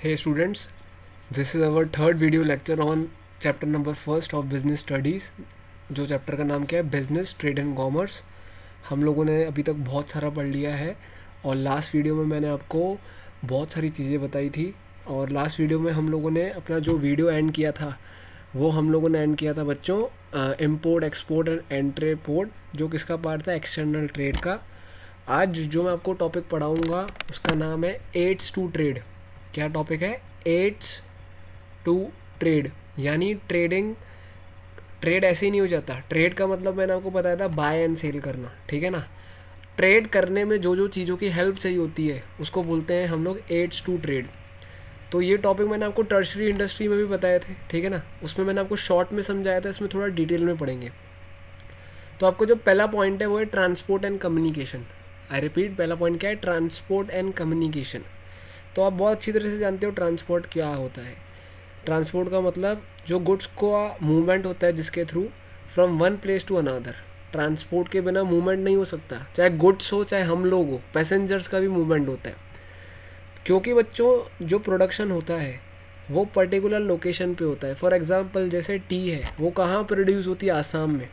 Hey students, this is our third video lecture on chapter number first of business studies. जो chapter का नाम क्या है, business trade and commerce. हम लोगों ने अभी तक बहुत सारा पढ़ लिया है और लास्ट वीडियो में मैंने आपको बहुत सारी चीज़ें बताई थी. और लास्ट वीडियो में हम लोगों ने अपना जो वीडियो एंड किया था वो हम लोगों ने एंड किया था बच्चों इम्पोर्ट एक्सपोर्ट एंड एंट्रीपोर्ट, जो किसका पार्ट था, एक्सटर्नल ट्रेड का. आज जो मैं आपको टॉपिक पढ़ाऊँगा उसका नाम है एड्स टू ट्रेड. क्या टॉपिक है? एड्स टू ट्रेड, यानी ट्रेडिंग. ट्रेड ऐसे ही नहीं हो जाता. ट्रेड का मतलब मैंने आपको बताया था बाय एंड सेल करना, ठीक है ना. ट्रेड करने में जो जो चीज़ों की हेल्प चाहिए होती है उसको बोलते हैं हम लोग एड्स टू ट्रेड. तो ये टॉपिक मैंने आपको टर्शरी इंडस्ट्री में भी बताए थे, ठीक है ना. उसमें मैंने आपको शॉर्ट में समझाया था, इसमें थोड़ा डिटेल में पढ़ेंगे. तो आपको जो पहला पॉइंट है वो है transport and communication. I repeat, पहला पॉइंट क्या है? Transport and communication. तो आप बहुत अच्छी तरह से जानते हो ट्रांसपोर्ट क्या होता है. ट्रांसपोर्ट का मतलब जो गुड्स का मूवमेंट होता है जिसके through from one place to another. Transport के बिना मूवमेंट नहीं हो सकता, चाहे गुड्स हो चाहे हम लोग हो, पैसेंजर्स का भी मूवमेंट होता है. क्योंकि बच्चों जो प्रोडक्शन होता है वो पर्टिकुलर लोकेशन पे होता है. फॉर एग्जांपल जैसे टी है, वो कहाँ प्रोड्यूस होती है? आसाम में.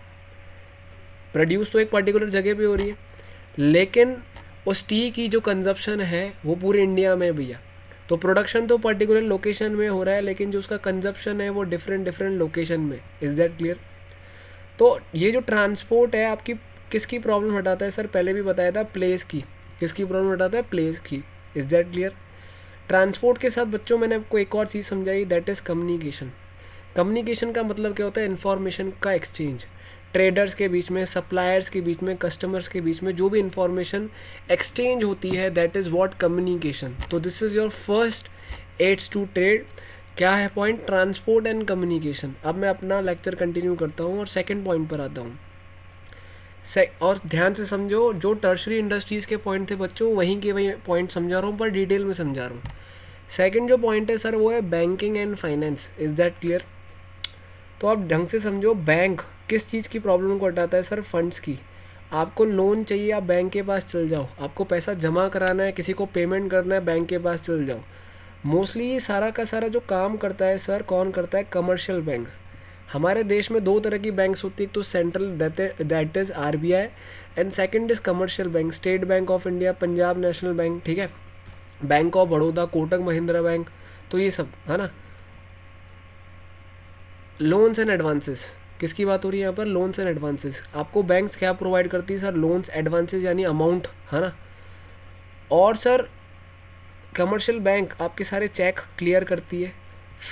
प्रोड्यूस तो एक पर्टिकुलर जगह पे हो रही है, लेकिन उस टी की जो कंजप्शन है वो पूरे इंडिया में भैया. तो प्रोडक्शन तो पर्टिकुलर लोकेशन में हो रहा है, लेकिन जो उसका कंजप्शन है वो डिफरेंट डिफरेंट लोकेशन में. Is that clear? तो ये जो ट्रांसपोर्ट है आपकी किसकी प्रॉब्लम हटाता है? सर पहले भी बताया था, प्लेस की. किसकी प्रॉब्लम हटाता है? प्लेस की. Is that clear? ट्रांसपोर्ट के साथ बच्चों मैंने आपको एक और चीज़ समझाई, दैट इज़ कम्युनिकेशन. कम्युनिकेशन का मतलब क्या होता है? इन्फॉर्मेशन का एक्सचेंज. ट्रेडर्स के बीच में, सप्लायर्स के बीच में, कस्टमर्स के बीच में जो भी इंफॉर्मेशन एक्सचेंज होती है, दैट इज़ व्हाट कम्युनिकेशन. तो this is your first aids to trade. क्या है पॉइंट? Transport and communication. अब मैं अपना लेक्चर कंटिन्यू करता हूँ और सेकंड पॉइंट पर आता हूँ. और ध्यान से समझो, जो टर्शरी इंडस्ट्रीज़ के पॉइंट थे बच्चों वहीं के वही पॉइंट समझा रहा हूँ, पर डिटेल में समझा रहा हूँ. सेकंड जो पॉइंट है सर वो है banking and finance. Is that clear? तो आप ढंग से समझो, बैंक किस चीज़ की प्रॉब्लम को हटाता है? सर फंड्स की. आपको लोन चाहिए, आप बैंक के पास चल जाओ. आपको पैसा जमा कराना है, किसी को पेमेंट करना है, बैंक के पास चल जाओ. मोस्टली ये सारा का सारा जो काम करता है सर, कौन करता है? Commercial banks. हमारे देश में दो तरह की बैंक्स होती है, एक तो central, that is RBI, and second is commercial bank. State bank of India, Punjab national bank, ठीक है, bank of Baroda, Kotak Mahindra bank. तो ये सब है ना. लोन्स एंड एडवांसेस, किसकी बात हो रही है यहाँ पर? Loans and advances. आपको बैंक्स क्या प्रोवाइड करती है सर? लोन्स, एडवांसेस यानी अमाउंट, है ना. और सर कमर्शियल बैंक आपके सारे चेक क्लियर करती है,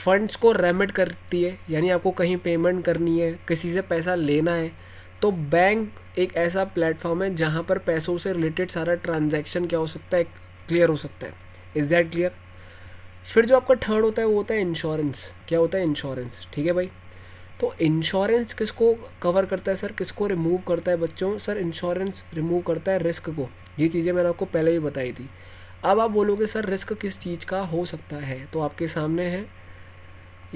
फंड्स को रेमिट करती है, यानी आपको कहीं पेमेंट करनी है, किसी से पैसा लेना है. तो बैंक एक ऐसा प्लेटफॉर्म है जहाँ पर पैसों से रिलेटेड सारा ट्रांजैक्शन क्या हो सकता है? क्लियर हो सकता है. Is that clear? फिर जो आपका थर्ड होता है वो होता है इंश्योरेंस. क्या होता है? इंश्योरेंस. ठीक है भाई. तो इंश्योरेंस किसको कवर करता है सर? किसको रिमूव करता है बच्चों? सर इंश्योरेंस रिमूव करता है रिस्क को. ये चीज़ें मैंने आपको पहले भी बताई थी. अब आप बोलोगे सर रिस्क किस चीज़ का हो सकता है? तो आपके सामने है,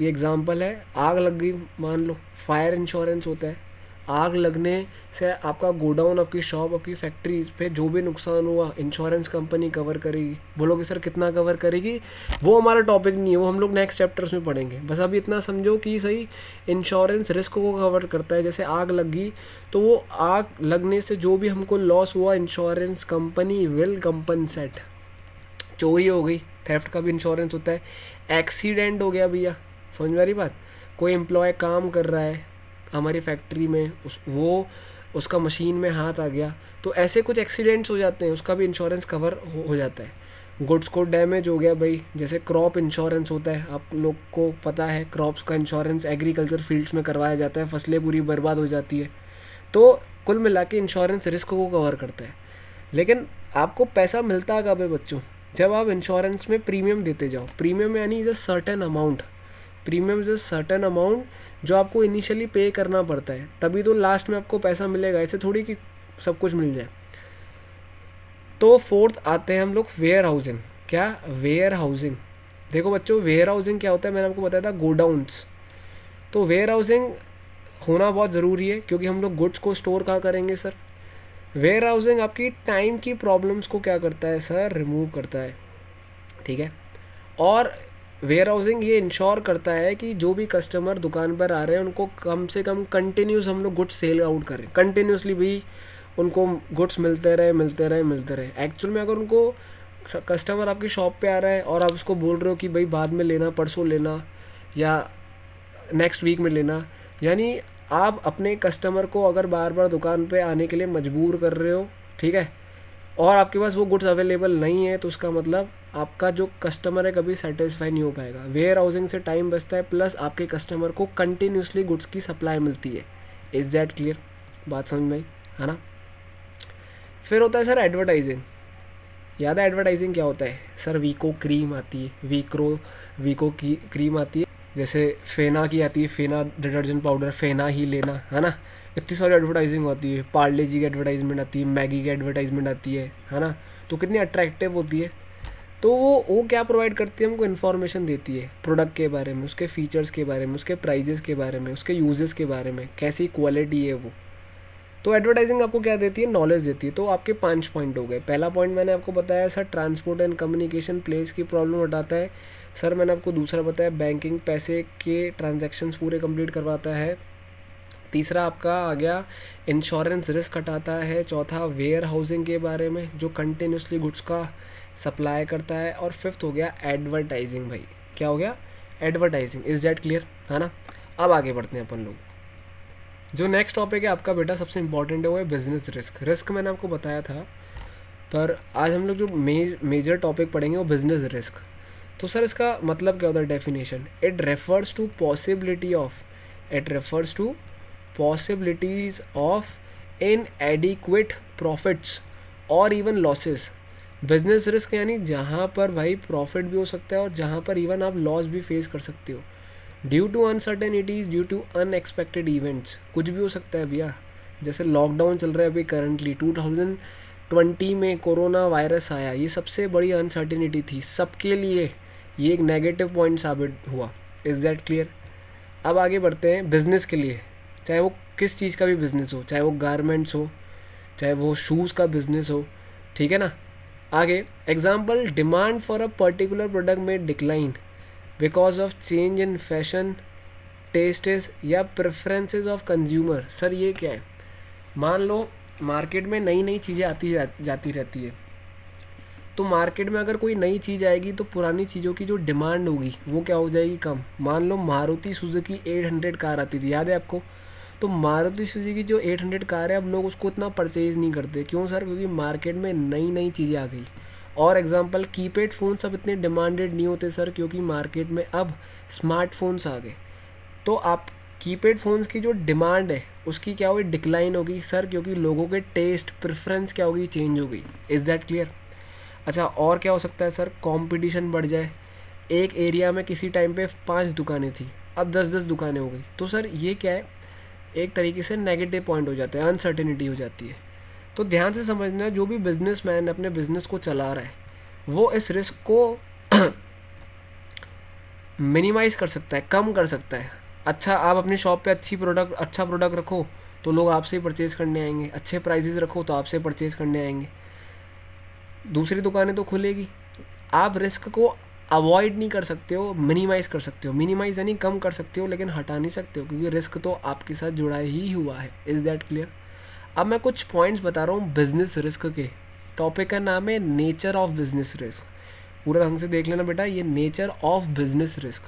ये एग्जांपल है, आग लग गई मान लो, फायर इंश्योरेंस होता है. आग लगने से आपका गोडाउन, आपकी शॉप, आपकी फैक्ट्री पे जो भी नुकसान हुआ इंश्योरेंस कंपनी कवर करेगी. बोलोगे सर कितना कवर करेगी? वो हमारा टॉपिक नहीं है, वो हम लोग नेक्स्ट चैप्टर्स में पढ़ेंगे. बस अभी इतना समझो कि सही इंश्योरेंस रिस्क को कवर करता है. जैसे आग लगी तो वो आग लगने से जो भी हमको लॉस हुआ इंश्योरेंस कंपनी विल कंपनसेट. चोरी हो गई, थेफ्ट का भी इंश्योरेंस होता है. एक्सीडेंट हो गया भैया, समझ में आ रही बात? कोई एम्प्लॉय काम कर रहा है हमारी फैक्ट्री में, उसका मशीन में हाथ आ गया, तो ऐसे कुछ एक्सीडेंट्स हो जाते हैं, उसका भी इंश्योरेंस कवर हो जाता है. गुड्स को डैमेज हो गया भाई, जैसे क्रॉप इंश्योरेंस होता है, आप लोग को पता है क्रॉप्स का इंश्योरेंस एग्रीकल्चर फील्ड्स में करवाया जाता है, फसलें पूरी बर्बाद हो जाती है. तो कुल मिला के इंश्योरेंस रिस्क को कवर करता है. लेकिन आपको पैसा मिलता कब है बच्चों? जब आप इंश्योरेंस में प्रीमियम देते जाओ. प्रीमियम यानी is a certain amount. Premium is a certain amount जो आपको इनिशियली पे करना पड़ता है, तभी तो लास्ट में आपको पैसा मिलेगा. ऐसे थोड़ी कि सब कुछ मिल जाए. तो फोर्थ आते हैं हम लोग वेयर हाउसिंग. क्या? Warehousing. देखो बच्चों, वेयर हाउसिंग क्या होता है? मैंने आपको बताया था गोडाउन्स. तो वेयर हाउसिंग होना बहुत ज़रूरी है, क्योंकि हम लोग गुड्स को स्टोर कहाँ करेंगे सर? वेयर हाउसिंग आपकी टाइम की प्रॉब्लम्स को क्या करता है सर? रिमूव करता है. ठीक है. और वेयर हाउसिंग ये इंश्योर करता है कि जो भी कस्टमर दुकान पर आ रहे हैं उनको कम से कम कंटिन्यूस हम लोग गुड्स सेल आउट करें, कंटिन्यूसली भी उनको गुड्स मिलते रहे मिलते रहे मिलते रहे। एक्चुअल में अगर उनको कस्टमर आपकी शॉप पे आ रहा है और आप उसको बोल रहे हो कि भाई बाद में लेना, परसों लेना या नेक्स्ट वीक में लेना, यानी आप अपने कस्टमर को अगर बार बार दुकान पे आने के लिए मजबूर कर रहे हो, ठीक है, और आपके पास वो गुड्स अवेलेबल नहीं है, तो उसका मतलब आपका जो कस्टमर है कभी सेटिस्फाई नहीं हो पाएगा। वेयर हाउसिंग से टाइम बचता है, प्लस आपके कस्टमर को कंटिन्यूसली गुड्स की सप्लाई मिलती है। Is that clear? बात समझ में आई, है ना? फिर होता है सर एडवर्टाइजिंग। याद है एडवर्टाइजिंग क्या होता है? सर वीको क्रीम आती है, वीको की क्रीम आती है, जैसे फेना की आती है, फेना डिटर्जेंट पाउडर, फेना ही लेना, है ना? इतनी सारी एडवर्टाइजिंग होती है। पार्ले जी की एडवर्टाइजमेंट आती है, मैगी की एडवर्टाइजमेंट आती है ना? तो कितनी अट्रैक्टिव होती है। तो वो क्या प्रोवाइड करती है? हमको इन्फॉर्मेशन देती है प्रोडक्ट के बारे में, उसके फीचर्स के बारे में, उसके प्राइजेस के बारे में, उसके यूजेस के बारे में, कैसी क्वालिटी है वो। तो एडवर्टाइजिंग आपको क्या देती है? नॉलेज देती है। तो आपके 5 पॉइंट हो गए। पहला पॉइंट मैंने आपको बताया sir transport and communication place की प्रॉब्लम हटाता है। सर मैंने आपको दूसरा बताया बैंकिंग, पैसे के ट्रांजैक्शंस पूरे कंप्लीट करवाता है। तीसरा आपका आ गया इंश्योरेंस रिस्क हटाता है। चौथा वेयर हाउसिंग के बारे में जो कंटिन्यूसली गुड्स का सप्लाई करता है। और फिफ्थ हो गया एडवर्टाइजिंग। भाई क्या हो गया? एडवर्टाइजिंग। Is that clear? है ना? अब आगे बढ़ते हैं अपन लोग। जो नेक्स्ट टॉपिक है आपका बेटा सबसे इंपॉर्टेंट है वो है बिजनेस रिस्क। रिस्क मैंने आपको बताया था, पर आज हम लोग जो मेजर टॉपिक पढ़ेंगे वो बिजनेस रिस्क। तो सर इसका मतलब क्या होता है? Definition, it refers to possibilities of इनएडिक्वेट profits और इवन लॉसेस। बिजनेस रिस्क यानी जहाँ पर भाई प्रॉफिट भी हो सकता है और जहाँ पर इवन आप लॉस भी फेस कर सकते हो due to uncertainties, due to unexpected events. कुछ भी हो सकता है भैया, जैसे लॉकडाउन चल रहा है अभी करंटली, 2020 में कोरोना वायरस आया, ये सबसे बड़ी अनसर्टेनिटी थी सबके लिए, ये एक नेगेटिव पॉइंट साबित हुआ। Is that clear? अब आगे बढ़ते हैं बिजनेस के लिए, चाहे वो किस चीज़ का भी बिजनेस हो, चाहे वो गारमेंट्स हो, चाहे वो शूज़ का बिजनेस हो, ठीक है ना? आगे example, demand for a particular product may decline because of change in fashion, tastes या प्रेफरेंसेस ऑफ कंज्यूमर। सर ये क्या है? मान लो मार्केट में नई नई चीज़ें जाती रहती है, तो मार्केट में अगर कोई नई चीज़ आएगी तो पुरानी चीज़ों की जो डिमांड होगी वो क्या हो जाएगी? कम। मान लो मारुति सुजुकी 800 कार आती थी, याद है आपको? तो मारुति सुजुकी जो 800 कार है, अब लोग उसको इतना परचेज़ नहीं करते। क्यों सर? क्योंकि मार्केट में नई नई चीज़ें आ गई। और एग्जांपल, कीपैड फ़ोन्स अब इतने डिमांडेड नहीं होते सर, क्योंकि मार्केट में अब स्मार्टफोन्स आ गए। तो आप कीपैड फ़ोन्स की जो डिमांड है उसकी क्या हुई? डिक्लाइन होगी सर, क्योंकि लोगों के टेस्ट प्रेफरेंस क्या होगी? चेंज हो गई। Is that clear? अच्छा, और क्या हो सकता है सर? कंपटीशन बढ़ जाए। एक एरिया में किसी टाइम पे 5 दुकानें थी, अब 10-10 दुकानें हो गई, तो सर ये क्या है? एक तरीके से नेगेटिव पॉइंट हो जाता है, अनसर्टेनिटी हो जाती है। तो ध्यान से समझना, जो भी बिजनेसमैन अपने बिजनेस को चला रहा है वो इस रिस्क को मिनिमाइज़ कर सकता है, कम कर सकता है। अच्छा, आप अपनी शॉप पे अच्छा प्रोडक्ट रखो तो लोग आपसे ही परचेज़ करने आएंगे, अच्छे प्राइजेस रखो तो आपसे परचेज़ करने आएंगे, दूसरी दुकानें तो खुलेगी। आप रिस्क को अवॉइड नहीं कर सकते हो, मिनिमाइज़ कर सकते हो। मिनिमाइज़ यानी कम कर सकते हो, लेकिन हटा नहीं सकते हो, क्योंकि रिस्क तो आपके साथ जुड़ा ही हुआ है। Is that clear? अब मैं कुछ पॉइंट्स बता रहा हूँ बिजनेस रिस्क के। टॉपिक का नाम है नेचर ऑफ बिजनेस रिस्क। पूरा ढंग से देख लेना बेटा, ये नेचर ऑफ बिजनेस रिस्क।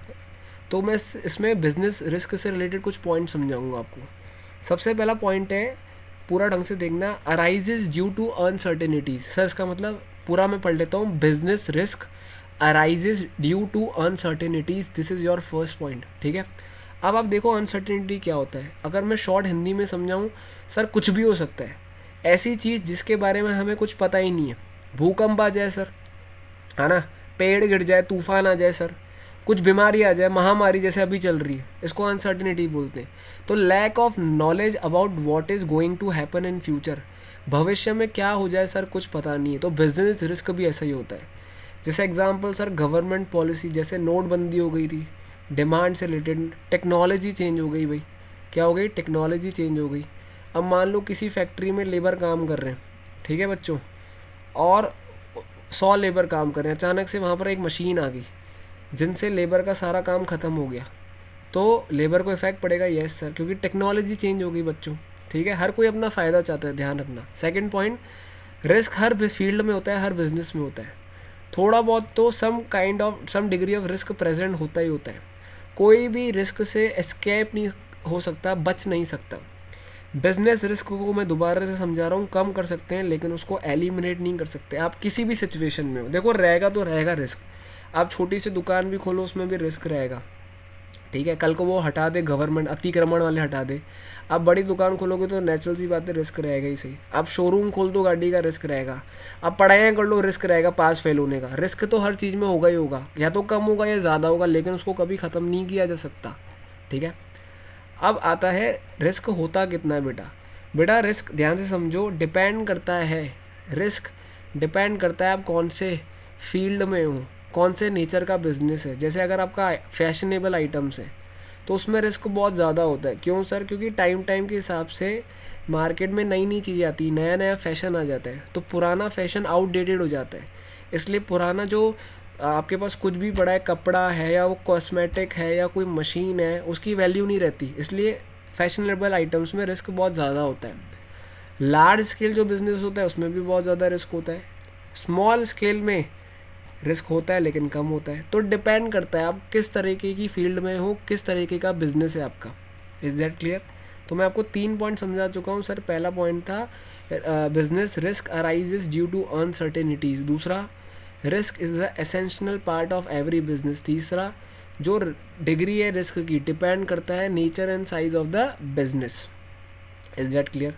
तो मैं इसमें बिजनेस रिस्क से रिलेटेड कुछ पॉइंट समझाऊंगा आपको। सबसे पहला पॉइंट है, पूरा ढंग से देखना, arises due to uncertainties. Sir इसका मतलब पूरा मैं पढ़ लेता हूँ, business risk arises due to uncertainties, this is your first point, ठीक है? अब आप देखो अनसर्टेनिटी क्या होता है। अगर मैं शॉर्ट हिंदी में समझाऊँ, सर कुछ भी हो सकता है, ऐसी चीज़ जिसके बारे में हमें कुछ पता ही नहीं है। भूकंप आ जाए सर, है ना, पेड़ गिर जाए, तूफान आ जाए सर, कुछ बीमारी आ जाए, महामारी जैसे अभी चल रही है, इसको अनसर्टेनिटी बोलते हैं। तो lack of knowledge about what is going to happen in future, भविष्य में क्या हो जाए सर कुछ पता नहीं है। तो बिजनेस रिस्क भी ऐसा ही होता है। जैसे एग्जांपल सर, गवर्नमेंट पॉलिसी, जैसे नोटबंदी हो गई थी, डिमांड से रिलेटेड, टेक्नोलॉजी चेंज हो गई। भाई क्या हो गई? टेक्नोलॉजी चेंज हो गई। अब मान लो किसी फैक्ट्री में लेबर काम कर रहे हैं, ठीक है बच्चों, और 100 लेबर काम कर रहे हैं, अचानक से वहाँ पर एक मशीन आ गई, जिनसे लेबर का सारा काम ख़त्म हो गया, तो लेबर को इफेक्ट पड़ेगा। यस सर, क्योंकि टेक्नोलॉजी चेंज हो गई बच्चों, ठीक है। हर कोई अपना फ़ायदा चाहता है, ध्यान रखना। सेकंड पॉइंट, रिस्क हर फील्ड में होता है, हर बिजनेस में होता है। थोड़ा बहुत तो some degree of risk present होता ही होता है। कोई भी रिस्क से एस्केप नहीं हो सकता, बच नहीं सकता। बिजनेस रिस्क को मैं दोबारा से समझा रहा हूँ, कम कर सकते हैं लेकिन उसको एलिमिनेट नहीं कर सकते। आप किसी भी सिचुएशन में हो, देखो रहेगा तो रहेगा रिस्क। आप छोटी सी दुकान भी खोलो, उसमें भी रिस्क रहेगा, ठीक है। कल को वो हटा दे गवर्नमेंट, अतिक्रमण वाले हटा दे, आप बड़ी दुकान खोलोगे तो नेचुरल सी बात है, रिस्क रहेगा ही सही। आप शोरूम खोल दो गाड़ी का, रिस्क रहेगा। आप पढ़ाइयाँ कर लो, रिस्क रहेगा पास फेल होने का। रिस्क तो हर चीज़ में होगा ही होगा, या तो कम होगा या ज़्यादा होगा, लेकिन उसको कभी ख़त्म नहीं किया जा सकता, ठीक है। अब आता है रिस्क होता कितना है बेटा। बेटा रिस्क ध्यान से समझो, डिपेंड करता है, रिस्क डिपेंड करता है आप कौन से फील्ड में हो, कौन से नेचर का बिजनेस है। जैसे अगर आपका फैशनेबल आइटम्स है तो उसमें रिस्क बहुत ज़्यादा होता है। क्यों सर? क्योंकि टाइम टाइम के हिसाब से मार्केट में नई नई चीज़ें आती हैं, नया नया फैशन आ जाता है, तो पुराना फैशन आउटडेटेड हो जाता है। इसलिए पुराना जो आपके पास कुछ भी पड़ा है, कपड़ा है या वो कॉस्मेटिक है या कोई मशीन है, उसकी वैल्यू नहीं रहती। इसलिए फैशनेबल आइटम्स में रिस्क बहुत ज़्यादा होता है। लार्ज स्केल जो बिज़नेस होता है उसमें भी बहुत ज़्यादा रिस्क होता है। स्मॉल स्केल में रिस्क होता है लेकिन कम होता है। तो डिपेंड करता है आप किस तरीके की फील्ड में हो, किस तरीके का बिजनेस है आपका। Is that clear? तो मैं आपको 3 पॉइंट समझा चुका हूँ सर। पहला पॉइंट था business risk arises due to uncertainties. दूसरा, risk is the essential part of every business. तीसरा, जो डिग्री है रिस्क की डिपेंड करता है nature and size of the business. Is that clear?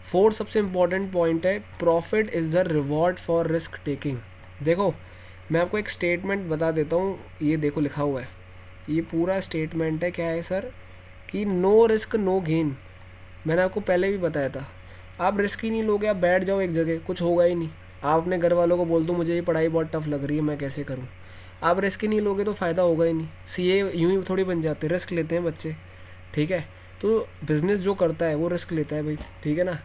Fourth सबसे इम्पॉर्टेंट पॉइंट है, profit is the reward for risk taking. देखो मैं आपको एक स्टेटमेंट बता देता हूँ, ये देखो लिखा हुआ है, ये पूरा स्टेटमेंट है। क्या है सर? कि नो रिस्क नो गेन। मैंने आपको पहले भी बताया था, आप रिस्क ही नहीं लोगे, आप बैठ जाओ एक जगह, कुछ होगा ही नहीं। आप अपने घर वालों को बोल दो मुझे ये पढ़ाई बहुत टफ लग रही है, मैं कैसे करूँ। आप रिस्क ही नहीं लोगे तो फ़ायदा होगा ही नहीं। सीए यूँ ही थोड़ी बन जाते, रिस्क लेते हैं बच्चे, ठीक है। तो बिज़नेस जो करता है वो रिस्क लेता है भाई, ठीक है ना।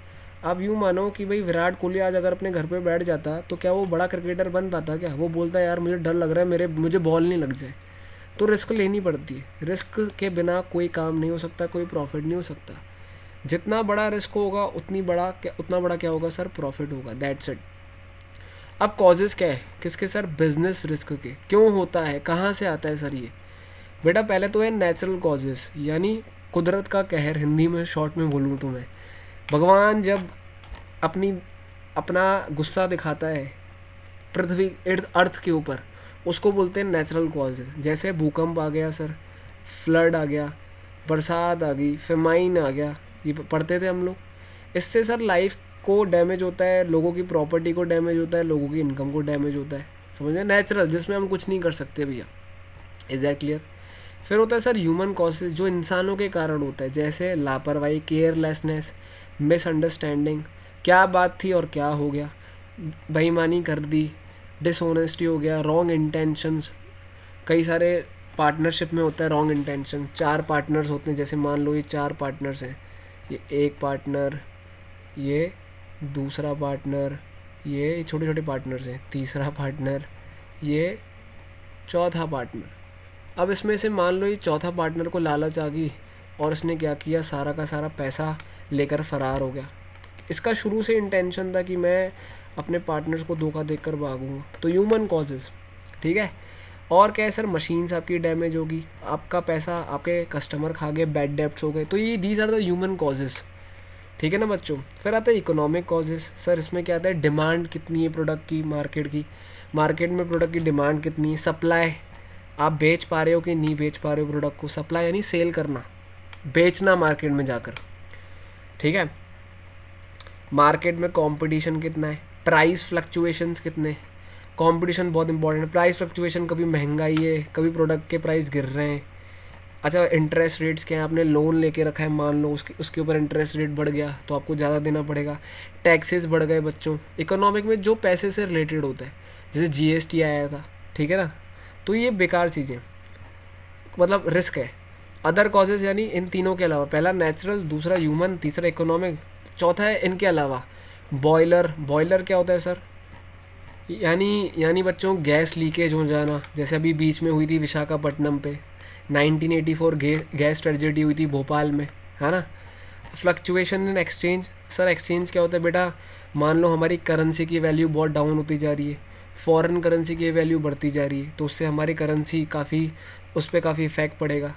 आप यूँ मानो कि भाई विराट कोहली आज अगर अपने घर पे बैठ जाता तो क्या वो बड़ा क्रिकेटर बन पाता? क्या वो बोलता है यार मुझे डर लग रहा है, मुझे बॉल नहीं लग जाए। तो रिस्क लेनी पड़ती है। रिस्क के बिना कोई काम नहीं हो सकता, कोई प्रॉफिट नहीं हो सकता। जितना बड़ा रिस्क होगा उतना बड़ा क्या होगा सर? प्रॉफिट होगा। That's it. अब कॉजेज़ क्या है किसके सर? बिजनेस रिस्क के। क्यों होता है, कहाँ से आता है सर ये? बेटा पहले तो है नेचुरल कॉजेज़, यानी कुदरत का कहर, हिंदी में शॉर्ट में बोलूँ तो मैं, भगवान जब अपना गुस्सा दिखाता है पृथ्वी अर्थ के ऊपर, उसको बोलते हैं नेचुरल कॉजेज। जैसे भूकंप आ गया सर, फ्लड आ गया, बरसात आ गई, फेमाइन आ गया, ये पढ़ते थे हम लोग। इससे सर लाइफ को डैमेज होता है, लोगों की प्रॉपर्टी को डैमेज होता है, लोगों की इनकम को डैमेज होता है। समझ में? नेचुरल, जिसमें हम कुछ नहीं कर सकते भैया। Is that clear? फिर होता है सर ह्यूमन कॉजेज, जो इंसानों के कारण होता है, जैसे लापरवाही, केयरलेसनेस, मिसअंडरस्टैंडिंग, क्या बात थी और क्या हो गया, बेईमानी कर दी, डिसऑनेस्टी हो गया, रॉन्ग इंटेंशंस। कई सारे पार्टनरशिप में होता है रॉन्ग इंटेंशंस। 4 पार्टनर्स होते हैं, जैसे मान लो ये 4 पार्टनर्स हैं, ये एक पार्टनर, ये दूसरा पार्टनर, ये छोटे छोटे पार्टनर्स हैं, तीसरा पार्टनर, ये चौथा पार्टनर। अब इसमें से मान लो ये चौथा पार्टनर को लालच आ गई और उसने क्या किया, सारा का सारा पैसा लेकर फरार हो गया। इसका शुरू से इंटेंशन था कि मैं अपने पार्टनर्स को धोखा देकर भागूंगा। तो ह्यूमन कॉजेज़, ठीक है। और क्या है सर? मशीन्स आपकी डैमेज होगी, आपका पैसा आपके कस्टमर खा गए, बैड डेब्ट्स हो गए। तो ये these are the human causes, ठीक है ना बच्चों। फिर आता है इकोनॉमिक कॉजेज़। सर इसमें क्या आता है? डिमांड कितनी है प्रोडक्ट की, मार्केट में प्रोडक्ट की डिमांड कितनी है, सप्लाई, आप बेच पा रहे हो कि नहीं बेच पा रहे हो प्रोडक्ट को। सप्लाई यानी सेल करना, बेचना मार्केट में जाकर, ठीक है। मार्केट में कंपटीशन कितना है, प्राइस फ्लक्चुएशंस कितने। कंपटीशन बहुत इंपॉर्टेंट है। प्राइस फ्लक्चुएशन, कभी महंगाई है, कभी प्रोडक्ट के प्राइस गिर रहे हैं। अच्छा, इंटरेस्ट रेट्स क्या है, आपने लोन लेके रखा है, मान लो उसके ऊपर इंटरेस्ट रेट बढ़ गया तो आपको ज़्यादा देना पड़ेगा। टैक्सेस बढ़ गए बच्चों। इकोनॉमिक में जो पैसे से रिलेटेड होता है, जैसे जीएसटी आया था, ठीक है ना, तो ये बेकार चीज़ें, मतलब रिस्क है। अदर कॉजेज़ यानी इन तीनों के अलावा, पहला नेचुरल, दूसरा ह्यूमन, तीसरा इकोनॉमिक, चौथा है इनके अलावा बॉयलर। बॉयलर क्या होता है सर? यानी बच्चों गैस लीकेज हो जाना, जैसे अभी बीच में हुई थी विशाखापट्टनम पे, 1984 गैस ट्रेजेडी हुई थी भोपाल में, है ना। Fluctuation in exchange, sir exchange क्या होता है बेटा, मान लो हमारी करेंसी की वैल्यू बहुत डाउन होती जा रही है, फॉरेन करेंसी की वैल्यू बढ़ती जा रही है, तो उससे हमारी करेंसी काफ़ी, उस पर काफ़ी इफेक्ट पड़ेगा।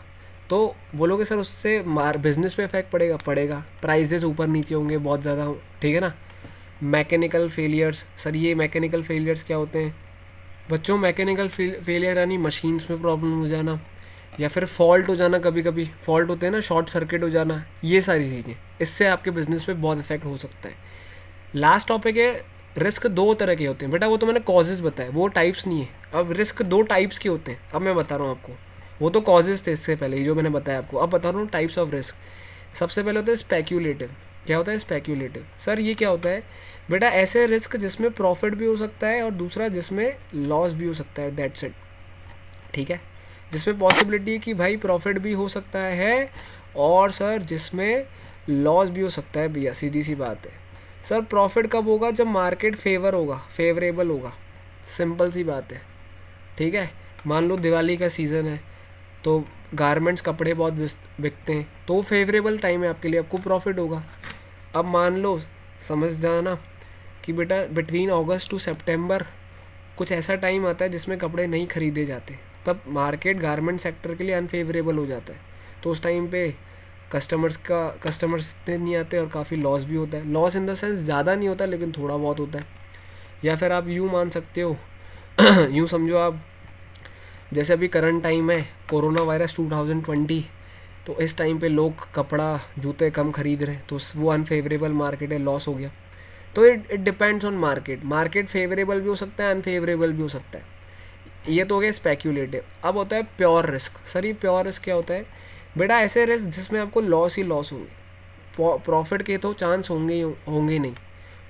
तो बोलोगे सर उससे बिजनेस पे इफेक्ट पड़ेगा, पड़ेगा, प्राइजेस ऊपर नीचे होंगे बहुत ज़्यादा, ठीक है ना। मैकेनिकल फेलियर्स, सर ये मैकेनिकल फेलियर्स क्या होते हैं बच्चों, मैकेनिकल फेलियर यानी मशीन्स में प्रॉब्लम हो जाना, या फिर फॉल्ट हो जाना, कभी कभी फॉल्ट होते हैं ना, शॉर्ट सर्किट हो जाना, ये सारी चीज़ें, इससे आपके बिजनेस पे बहुत इफेक्ट हो सकता है। लास्ट टॉपिक है, रिस्क दो तरह के होते हैं बेटा, वो तो मैंने कॉजेज़ बताए, वो टाइप्स नहीं है। अब रिस्क दो टाइप्स के होते हैं, अब मैं बता रहा हूँ आपको, वो तो कॉजेज़ थे इससे पहले, ये जो मैंने बताया आपको, अब बता रहा हूँ टाइप्स ऑफ रिस्क। सबसे पहले होता है स्पेक्यूलेटिव। क्या होता है स्पेक्यूलेटिव, सर ये क्या होता है बेटा, ऐसे रिस्क जिसमें प्रॉफिट भी हो सकता है और दूसरा जिसमें लॉस भी हो सकता है, दैट्स इट, ठीक है। जिसमें पॉसिबिलिटी है कि भाई प्रॉफिट भी हो सकता है और सर जिसमें लॉस भी हो सकता है, भैया सीधी सी बात है। सर प्रॉफिट कब होगा, जब मार्केट फेवरेबल होगा, सिंपल सी बात है, ठीक है। मान लो दिवाली का सीज़न है, तो गारमेंट्स कपड़े बहुत बिकते हैं, तो फेवरेबल टाइम है आपके लिए, आपको प्रॉफिट होगा। अब मान लो, समझ जाना कि बेटा बिटवीन अगस्त टू सितंबर कुछ ऐसा टाइम आता है जिसमें कपड़े नहीं खरीदे जाते, तब मार्केट गारमेंट सेक्टर के लिए अनफेवरेबल हो जाता है, तो उस टाइम पे कस्टमर्स इतने नहीं आते और काफ़ी लॉस भी होता है। लॉस इन द सेंस ज़्यादा नहीं होता लेकिन थोड़ा बहुत होता है। या फिर आप यूँ मान सकते हो यूँ समझो आप, जैसे अभी करंट टाइम है कोरोना वायरस 2020, तो इस टाइम पे लोग कपड़ा जूते कम खरीद रहे हैं, तो वो अनफेवरेबल मार्केट है, लॉस हो गया। तो it depends on market favourable भी हो सकता है, अनफेवरेबल भी हो सकता है। ये तो हो गया स्पेक्यूलेटिव। अब होता है प्योर रिस्क। सर ये प्योर रिस्क क्या होता है बेटा, ऐसे रिस्क जिसमें आपको लॉस ही लॉस होंगे, प्रॉफिट के तो चांस होंगे नहीं,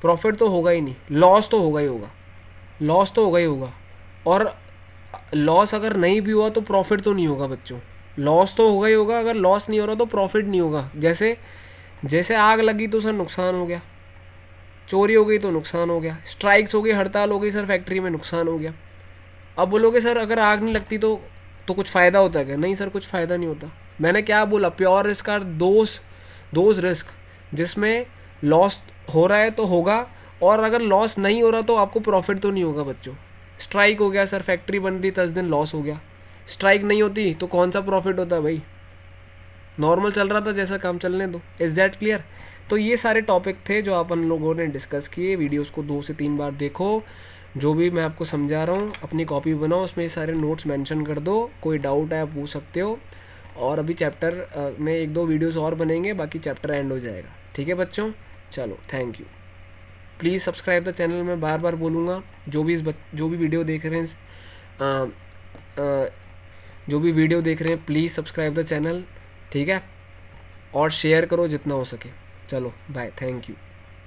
प्रॉफिट तो होगा ही नहीं, लॉस तो होगा ही होगा, लॉस तो होगा ही होगा। और लॉस अगर नहीं भी हुआ तो प्रॉफिट तो नहीं होगा बच्चों, लॉस तो होगा ही होगा, अगर लॉस नहीं हो रहा तो प्रॉफिट नहीं होगा। जैसे जैसे आग लगी तो सर नुकसान हो गया, चोरी हो गई तो नुकसान हो गया, स्ट्राइक्स हो गई, हड़ताल हो गई सर, फैक्ट्री में नुकसान हो गया। अब बोलोगे सर अगर आग नहीं लगती तो कुछ फ़ायदा होता है क्या, नहीं सर कुछ फ़ायदा नहीं होता। मैंने क्या बोला, pure risk are those risk जिसमें लॉस हो रहा है तो होगा, और अगर लॉस नहीं हो रहा तो आपको प्रॉफिट तो नहीं होगा बच्चों। स्ट्राइक हो गया सर, फैक्ट्री बंद थी 10 दिन, लॉस हो गया। स्ट्राइक नहीं होती तो कौन सा प्रॉफिट होता है भाई, नॉर्मल चल रहा था जैसा काम चलने दो। Is that clear. तो ये सारे टॉपिक थे जो अपन लोगों ने डिस्कस किए। वीडियोस को 2 से 3 बार देखो, जो भी मैं आपको समझा रहा हूँ अपनी कॉपी बनाओ, उसमें ये सारे नोट्स मेंशन कर दो, कोई डाउट है आप पूछ सकते हो। और अभी चैप्टर में 1-2 वीडियोस और बनेंगे, बाकी चैप्टर एंड हो जाएगा, ठीक है बच्चों। चलो thank you, please subscribe the channel. मैं बार बार बोलूँगा, जो भी वीडियो देख रहे हैं प्लीज़ सब्सक्राइब द चैनल, ठीक है, और शेयर करो जितना हो सके। चलो बाय, थैंक यू।